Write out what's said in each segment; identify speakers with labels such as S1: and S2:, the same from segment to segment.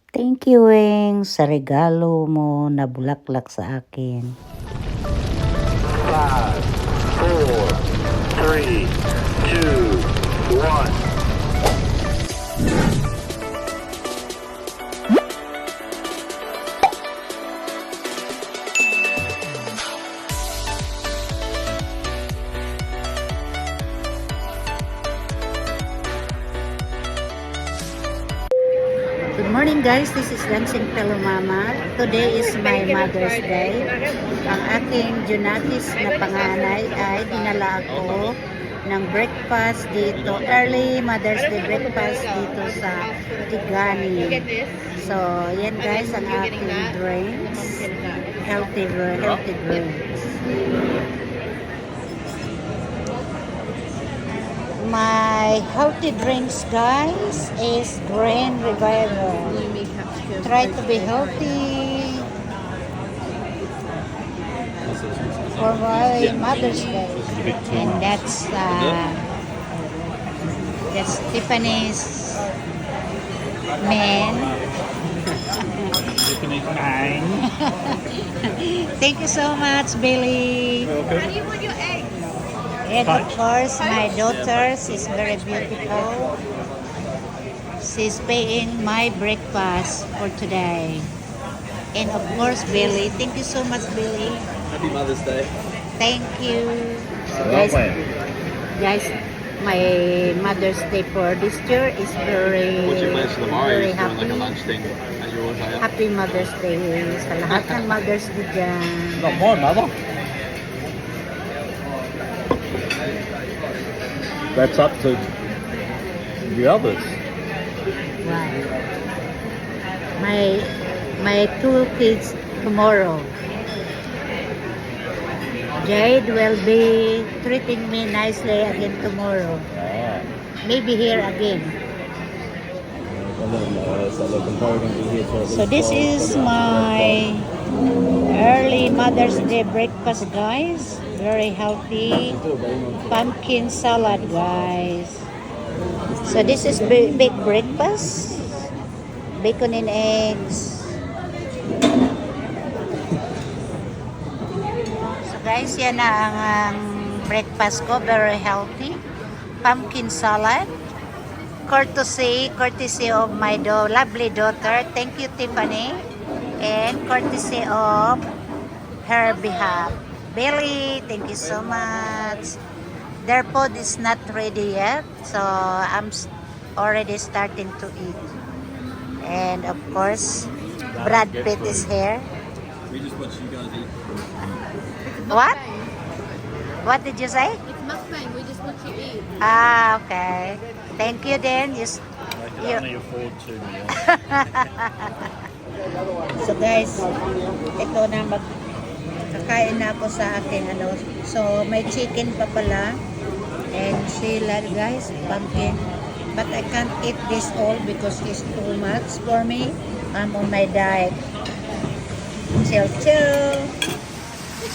S1: Thank you, Weng, sa regalo mo na bulaklak sa akin.
S2: 5, 4, 3, 2, 1.
S1: Good morning guys, this is Dancing Fellow Mama. Today is my Mother's Day. Ang aking Junakis na panganay ay dinala ako ng breakfast dito. Early Mother's Day breakfast dito sa Tigani. So, yan guys ang aking drinks. Healthy drinks. My healthy drinks, guys, is Green Revival. Try to be healthy for my Mother's Day, and that's Tiffany's man.
S2: Tiffany's mine.
S1: Thank you so much, Billy.
S2: Welcome.
S1: And of course, my daughter, she's very beautiful. She's paying my breakfast for today. And of course, Billy. Thank you so much, Billy.
S3: Happy Mother's Day.
S1: Thank you. So
S2: Well
S1: guys, my Mother's Day for this year is
S3: What's your plans for tomorrow?
S1: very
S3: You're doing like a
S1: happy.
S3: lunch thing at yours, are you?
S1: Happy Mother's Day sa lahat ng Mother's Day dyan.
S2: Not my mother. That's up to the others.
S1: Right. My two kids tomorrow. Jade will be treating me nicely again tomorrow.
S2: Ah.
S1: Maybe here again. So this is my early Mother's Day breakfast, guys. Very healthy pumpkin salad, guys. So this is big breakfast. Bacon and eggs. So guys, yan na ang breakfast ko. Very healthy. Pumpkin salad. Courtesy of my lovely daughter. Thank you, Tiffany. And courtesy of her behalf. Billy, thank you so much. Their food is not ready yet, so I'm already starting to eat. And of course, Brad Pitt is here.
S3: We just watch you guys eat.
S1: What? What did you say?
S4: It's mukbang. We just want you to eat.
S1: Ah, okay. Thank you then.
S2: I can only afford 2 meals.
S1: So guys, ito na kakain na ako sa akin So may chicken pa pala and sila guys, pumpkin. But I can't eat this all because it's too much for me. I'm on my diet. Chill.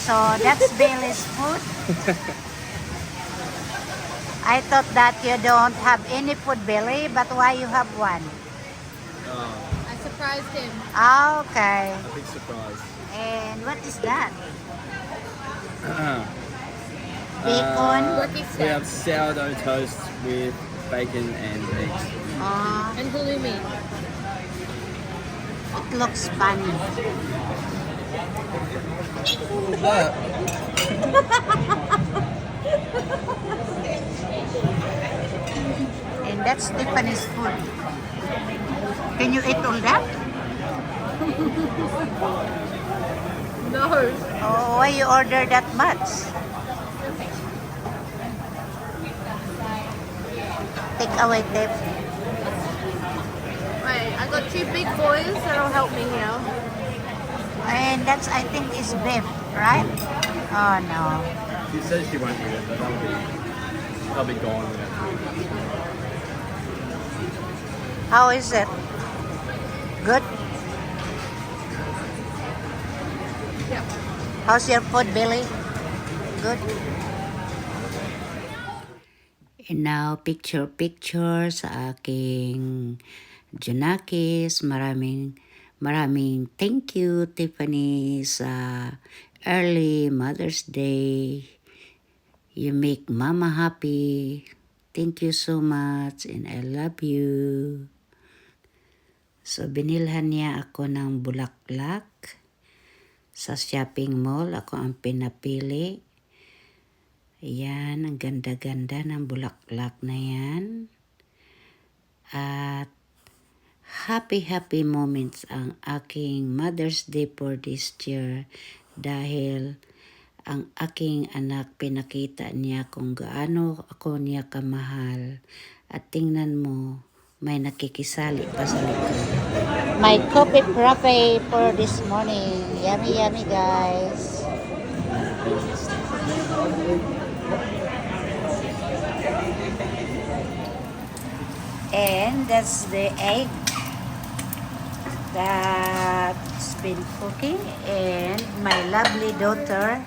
S1: So that's Billy's food. I thought that you don't have any food, Billy, but why you have one?
S4: I surprised him.
S1: Ah, okay.
S3: A big surprise.
S1: And what is that? Bacon.
S4: Turkey
S3: We
S4: steak.
S3: have sourdough toast with bacon and eggs.
S4: And halloumi.
S1: It looks funny.
S3: What's that?
S1: And that's Tiffany's food. Can you eat all that?
S4: No.
S1: Oh, why you order that much? Take away, Tiff.
S4: Wait, I got 2 big boys that'll help me here.
S1: And that's, I think, is beef, right? Oh, no.
S3: She says she won't eat it, but I'll be gone with it.
S1: How is it? Good?
S4: Yep.
S1: How's your food, Billy? Good? And now, picture sa aking Junakis. Maraming thank you, Tiffany, sa early Mother's Day. You make Mama happy. Thank you so much and I love you. So, binilhan niya ako ng bulaklak. Sa shopping mall, ako ang pinapili. Ayan, ang ganda-ganda ng bulaklak na yan. At happy moments ang aking Mother's Day for this year dahil ang aking anak pinakita niya kung gaano ako niya kamahal. At tingnan mo, may nakikisali pa sa likod. My coffee frappe for this morning. Yummy guys. And that's the egg that's been cooking. And my lovely daughter,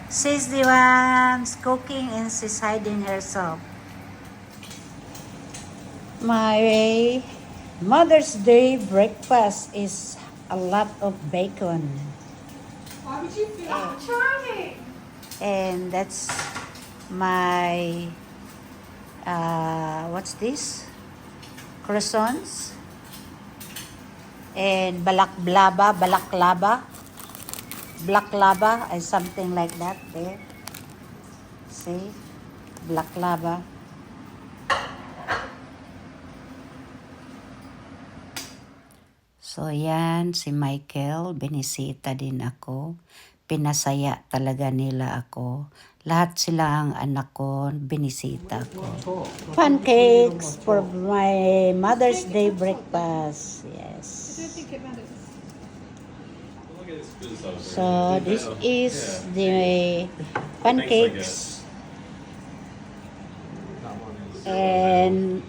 S1: she's the one's cooking and she's hiding herself. My Mother's Day breakfast is a lot of bacon.
S5: Why would you feel like trying?
S1: And that's my, what's this? Croissants. And balaklava, and something like that there. See? Balaklava. So, yan, si Michael, binisita din ako. Pinasaya talaga nila ako. Lahat sila ang anak ko, binisita ko. Pancakes for my Mother's Day breakfast. Yes. So, this is the pancakes. And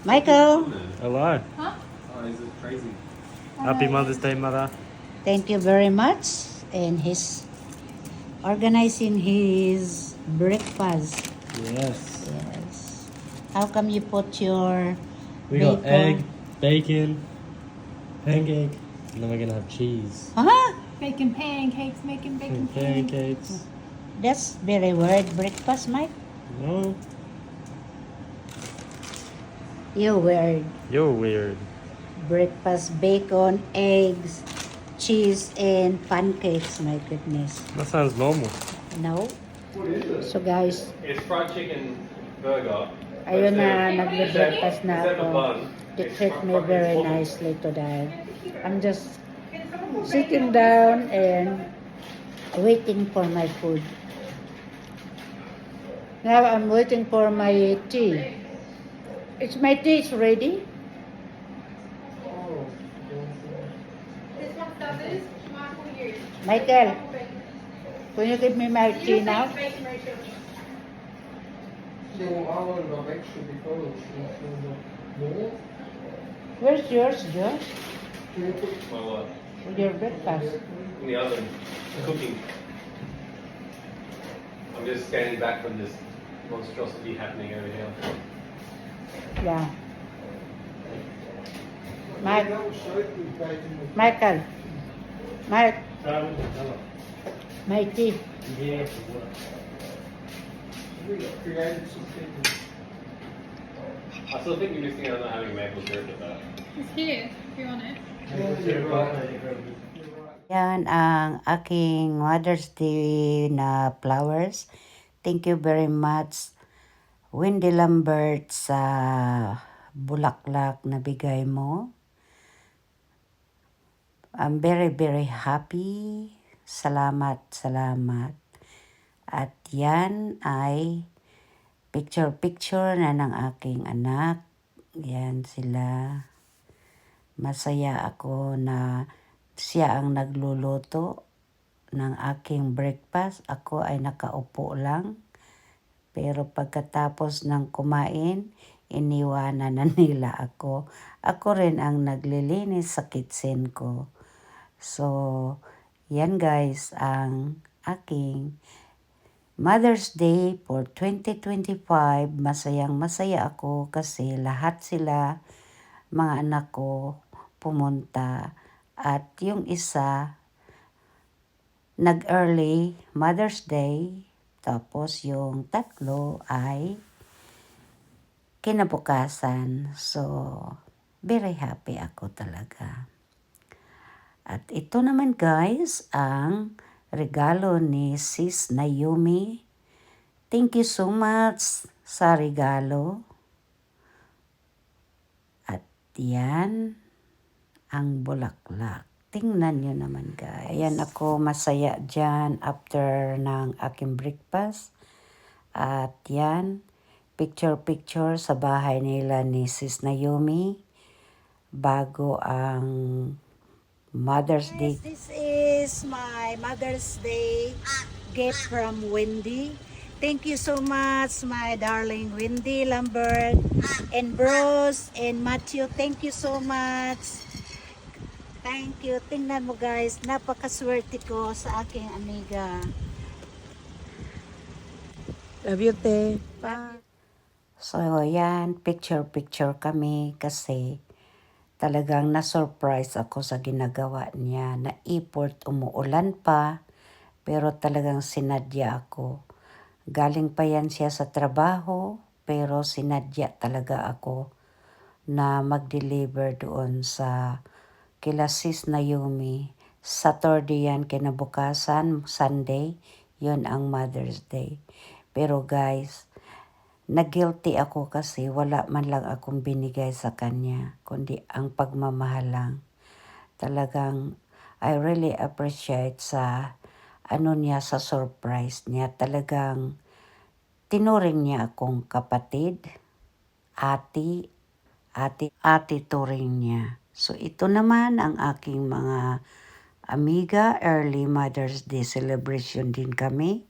S1: Michael,
S3: Hello.
S4: Huh?
S3: Oh, is it crazy? Happy Mother's Day, Mother.
S1: thank you very much. And he's organizing his breakfast.
S3: Yes.
S1: Yes. How come you put your
S3: We got
S1: bacon?
S3: egg, bacon, pancake, and then we're gonna have cheese.
S1: Huh?
S5: Making pancakes, making bacon
S3: And pancakes.
S1: That's very weird breakfast, Mike.
S3: No,
S1: You weird.
S3: you're weird.
S1: Breakfast, bacon, eggs, cheese, and pancakes. My goodness.
S3: That sounds normal.
S1: No? So guys,
S3: It's fried chicken burger.
S1: ayun na, nagbe-breakfast na ako. They treat me very nicely today. I'm just sitting down and waiting for my food. Now I'm waiting for my tea. My tea is ready. Michael, can you give me my tea now? Where's yours, Josh?
S3: My what?
S1: With your breakfast.
S3: In the oven, cooking. I'm just standing back from this monstrosity happening over here.
S1: Yeah. Mike. Michael. Mike, my tea.
S3: Yeah. I still think you're missing out on having maple syrup with that.
S5: It's here, if you want it.
S1: Yan ang aking Mother's Day na flowers. Thank you very much, Wendy Lambert, sa bulaklak na bigay mo. I'm very happy. Salamat. At yan ay picture na ng aking anak. Yan sila. Masaya ako na siya ang nagluluto ng aking breakfast. Ako ay nakaupo lang. Pero pagkatapos ng kumain, iniwanan na nila ako. Ako rin ang naglilinis sa kitchen ko. So, yan guys ang aking Mother's Day for 2025. Masaya ako kasi lahat sila mga anak ko pumunta. At yung isa, nag-early Mother's Day. Tapos yung tatlo ay kinabukasan. So, very happy ako talaga. At ito naman guys, ang regalo ni Sis Naomi. Thank you so much sa regalo. At yan, ang bulaklak. Tingnan nyo naman guys. Ayan ako masaya dyan after ng aking breakfast. At yan, picture sa bahay nila ni Sis Naomi bago ang Mother's Day. This is my Mother's Day gift from Wendy. Thank you so much, my darling Wendy Lambert and Bros and Matthew. Thank you so much. Thank you. Tingnan mo guys, napakaswerte ko sa aking amiga.
S6: Love you, te.
S1: Bye. So, yan, picture kami kasi talagang na-surprise ako sa ginagawa niya. Na-import, umuulan pa, pero talagang sinadya ako. Galing pa yan siya sa trabaho, pero sinadya talaga ako na mag-deliver doon sa kila Sis Naomi. Saturday yan, kinabukasan, Sunday, yun ang Mother's Day. Pero guys, na-guilty ako kasi wala man lang akong binigay sa kanya, kundi ang pagmamahal lang. Talagang, I really appreciate sa niya, sa surprise niya. Talagang, tinuring niya akong kapatid, ate turing niya. So, ito naman ang aking mga amiga, early Mother's Day celebration din kami.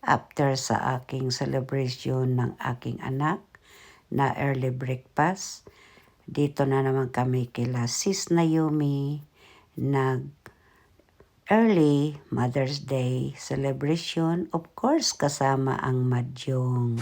S1: After sa aking celebration ng aking anak na early breakfast, dito na naman kami kila Sis Naomi nag early Mother's Day celebration. Of course, kasama ang Madyong.